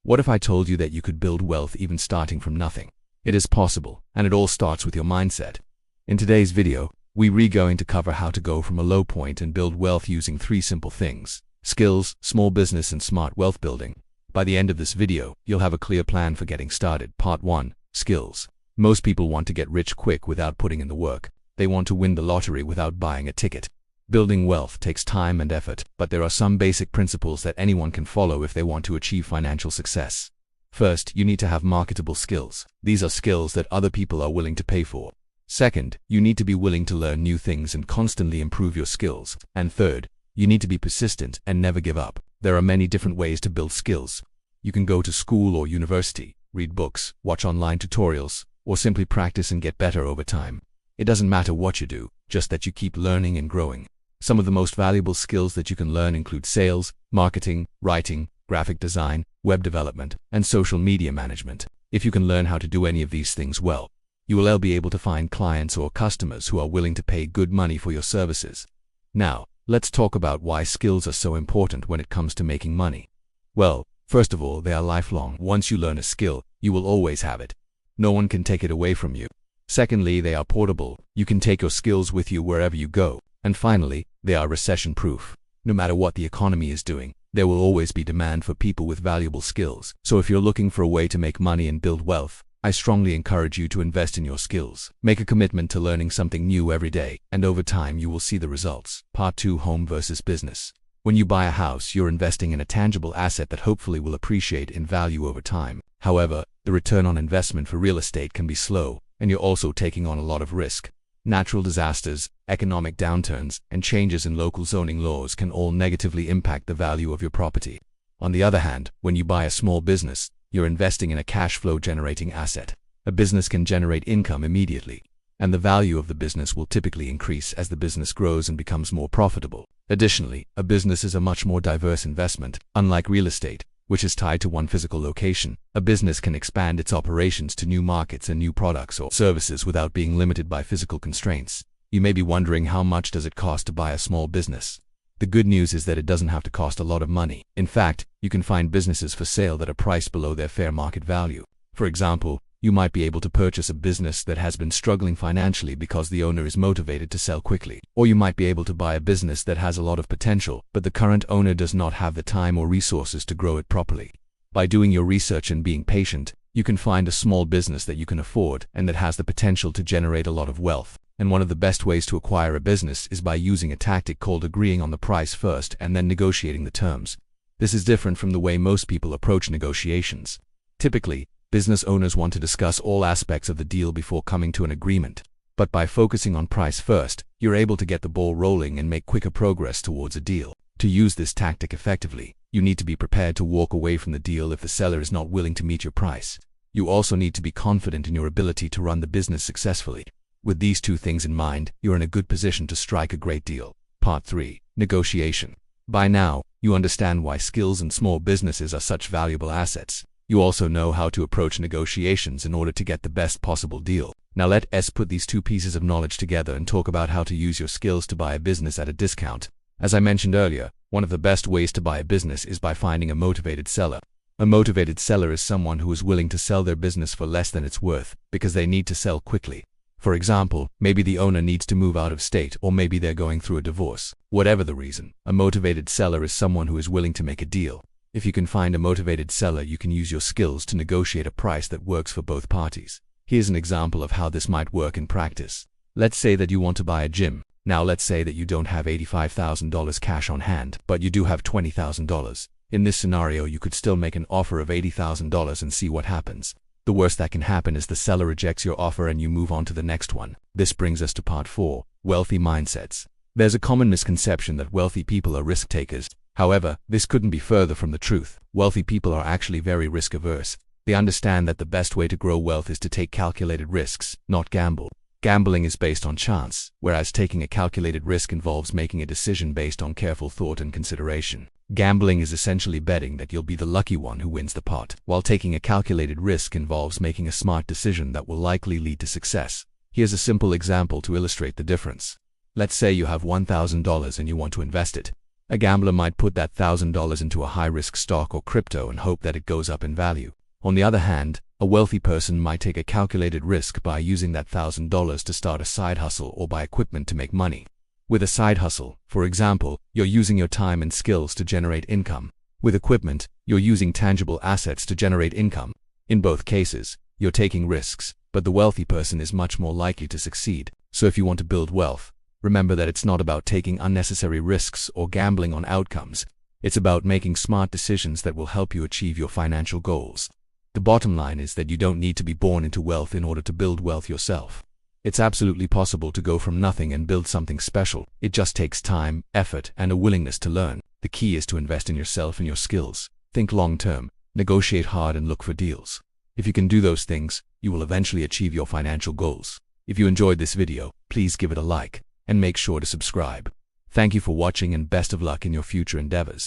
What if I told you that you could build wealth even starting from nothing? It is possible, and it all starts with your mindset. In today's video, we're going to cover how to go from a low point and build wealth using 3 simple things: skills, small business, and smart wealth building. By the end of this video, you'll have a clear plan for getting started. Part 1. Skills. Most people want to get rich quick without putting in the work. They want to win the lottery without buying a ticket. Building wealth takes time and effort, but there are some basic principles that anyone can follow if they want to achieve financial success. First, you need to have marketable skills. These are skills that other people are willing to pay for. Second, you need to be willing to learn new things and constantly improve your skills. And third, you need to be persistent and never give up. There are many different ways to build skills. You can go to school or university, read books, watch online tutorials, or simply practice and get better over time. It doesn't matter what you do, just that you keep learning and growing. Some of the most valuable skills that you can learn include sales, marketing, writing, graphic design, web development, and social media management. If you can learn how to do any of these things well, you will be able to find clients or customers who are willing to pay good money for your services. Now, let's talk about why skills are so important when it comes to making money. Well, first of all, they are lifelong. Once you learn a skill, you will always have it. No one can take it away from you. Secondly, they are portable. You can take your skills with you wherever you go. And finally, they are recession-proof. No matter what the economy is doing, there will always be demand for people with valuable skills. So if you're looking for a way to make money and build wealth, I strongly encourage you to invest in your skills. Make a commitment to learning something new every day, and over time you will see the results. Part 2. Home versus business. When you buy a house, you're investing in a tangible asset that hopefully will appreciate in value over time. However, the return on investment for real estate can be slow, and you're also taking on a lot of risk. Natural disasters, economic downturns, and changes in local zoning laws can all negatively impact the value of your property. On the other hand, when you buy a small business, you're investing in a cash flow generating asset. A business can generate income immediately, and the value of the business will typically increase as the business grows and becomes more profitable. Additionally, a business is a much more diverse investment. Unlike real estate, which is tied to one physical location, a business can expand its operations to new markets and new products or services without being limited by physical constraints. You may be wondering, how much does it cost to buy a small business? The good news is that it doesn't have to cost a lot of money. In fact, you can find businesses for sale that are priced below their fair market value. For example, you might be able to purchase a business that has been struggling financially because the owner is motivated to sell quickly. Or you might be able to buy a business that has a lot of potential, but the current owner does not have the time or resources to grow it properly. By doing your research and being patient, you can find a small business that you can afford and that has the potential to generate a lot of wealth. And one of the best ways to acquire a business is by using a tactic called agreeing on the price first and then negotiating the terms. This is different from the way most people approach negotiations. Typically, business owners want to discuss all aspects of the deal before coming to an agreement. But by focusing on price first, you're able to get the ball rolling and make quicker progress towards a deal. To use this tactic effectively, you need to be prepared to walk away from the deal if the seller is not willing to meet your price. You also need to be confident in your ability to run the business successfully. With these 2 things in mind, you're in a good position to strike a great deal. Part 3. Negotiation. By now, you understand why skills and small businesses are such valuable assets. You also know how to approach negotiations in order to get the best possible deal. Now let's put these 2 pieces of knowledge together and talk about how to use your skills to buy a business at a discount. As I mentioned earlier, one of the best ways to buy a business is by finding a motivated seller. A motivated seller is someone who is willing to sell their business for less than it's worth, because they need to sell quickly. For example, maybe the owner needs to move out of state, or maybe they're going through a divorce. Whatever the reason, a motivated seller is someone who is willing to make a deal. If you can find a motivated seller, you can use your skills to negotiate a price that works for both parties. Here's an example of how this might work in practice. Let's say that you want to buy a gym. Now let's say that you don't have $85,000 cash on hand, but you do have $20,000. In this scenario, you could still make an offer of $80,000 and see what happens. The worst that can happen is the seller rejects your offer and you move on to the next one. This brings us to part 4, wealthy mindsets. There's a common misconception that wealthy people are risk takers. However, this couldn't be further from the truth. Wealthy people are actually very risk-averse. They understand that the best way to grow wealth is to take calculated risks, not gamble. Gambling is based on chance, whereas taking a calculated risk involves making a decision based on careful thought and consideration. Gambling is essentially betting that you'll be the lucky one who wins the pot, while taking a calculated risk involves making a smart decision that will likely lead to success. Here's a simple example to illustrate the difference. Let's say you have $1,000 and you want to invest it. A gambler might put that $1,000 into a high-risk stock or crypto and hope that it goes up in value. On the other hand, a wealthy person might take a calculated risk by using that $1,000 to start a side hustle or buy equipment to make money. With a side hustle, for example, you're using your time and skills to generate income. With equipment, you're using tangible assets to generate income. In both cases, you're taking risks, but the wealthy person is much more likely to succeed. So if you want to build wealth, remember that it's not about taking unnecessary risks or gambling on outcomes. It's about making smart decisions that will help you achieve your financial goals. The bottom line is that you don't need to be born into wealth in order to build wealth yourself. It's absolutely possible to go from nothing and build something special. It just takes time, effort, and a willingness to learn. The key is to invest in yourself and your skills. Think long-term, negotiate hard, and look for deals. If you can do those things, you will eventually achieve your financial goals. If you enjoyed this video, please give it a like and make sure to subscribe. Thank you for watching and best of luck in your future endeavors.